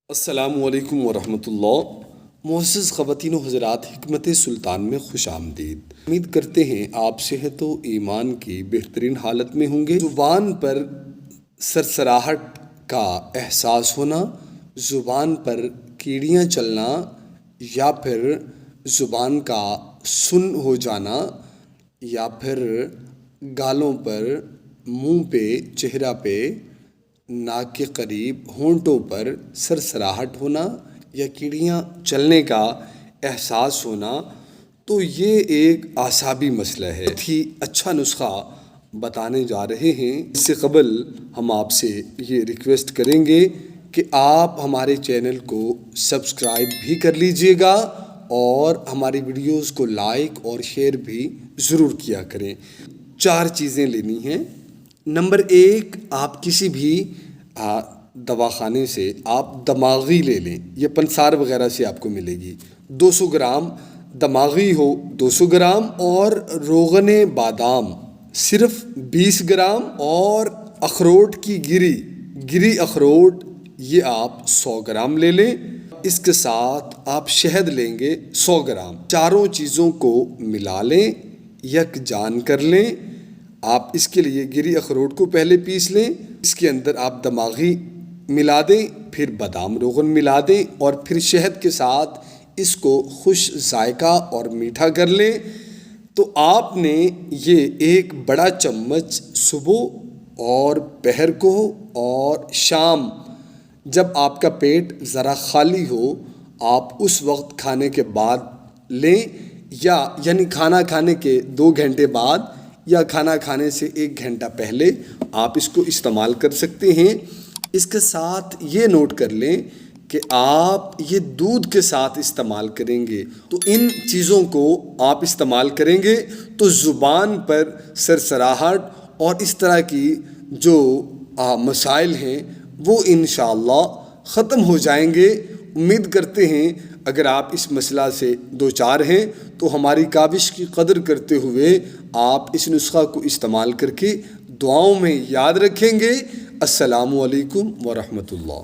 السلام علیکم ورحمۃ اللہ۔ معزز خواتین و حضرات، حکمت سلطان میں خوش آمدید۔ امید کرتے ہیں آپ صحت و ایمان کی بہترین حالت میں ہوں گے۔ زبان پر سرسراہٹ کا احساس ہونا، زبان پر کیڑیاں چلنا یا پھر زبان کا سن ہو جانا یا پھر گالوں پر، منہ پہ، چہرہ پہ، ناک کے قریب، ہونٹوں پر سرسراہٹ ہونا یا کیڑیاں چلنے کا احساس ہونا، تو یہ ایک اعصابی مسئلہ ہے۔ بہت ہی اچھا نسخہ بتانے جا رہے ہیں۔ اس سے قبل ہم آپ سے یہ ریکویسٹ کریں گے کہ آپ ہمارے چینل کو سبسکرائب بھی کر لیجئے گا اور ہماری ویڈیوز کو لائک اور شیئر بھی ضرور کیا کریں۔ 4 چیزیں لینی ہیں۔ نمبر 1، آپ کسی بھی دواخانے سے آپ دماغی لے لیں، یہ پنسار وغیرہ سے آپ کو ملے گی۔ 200 گرام دماغی ہو، 200 گرام، اور روغن بادام صرف 20 گرام، اور اخروٹ کی گری اخروٹ یہ آپ 100 گرام لے لیں۔ اس کے ساتھ آپ شہد لیں گے 100 گرام۔ چاروں چیزوں کو ملا لیں، یکجان کر لیں۔ آپ اس کے لیے گری اخروٹ کو پہلے پیس لیں، اس کے اندر آپ دماغی ملا دیں، پھر بادام روغن ملا دیں، اور پھر شہد کے ساتھ اس کو خوش ذائقہ اور میٹھا کر لیں۔ تو آپ نے یہ 1 بڑا چمچ صبح اور پہر کو اور شام، جب آپ کا پیٹ ذرا خالی ہو، آپ اس وقت کھانے کے بعد لیں، یعنی کھانا کھانے کے 2 گھنٹے بعد یا کھانا کھانے سے 1 گھنٹہ پہلے آپ اس کو استعمال کر سکتے ہیں۔ اس کے ساتھ یہ نوٹ کر لیں کہ آپ یہ دودھ کے ساتھ استعمال کریں گے، تو ان چیزوں کو آپ استعمال کریں گے تو زبان پر سرسراہٹ اور اس طرح کی جو مسائل ہیں وہ انشاءاللہ ختم ہو جائیں گے۔ امید کرتے ہیں اگر آپ اس مسئلہ سے دوچار ہیں تو ہماری کاوش کی قدر کرتے ہوئے آپ اس نسخہ کو استعمال کر کے دعاؤں میں یاد رکھیں گے۔ السلام علیکم ورحمۃ اللہ۔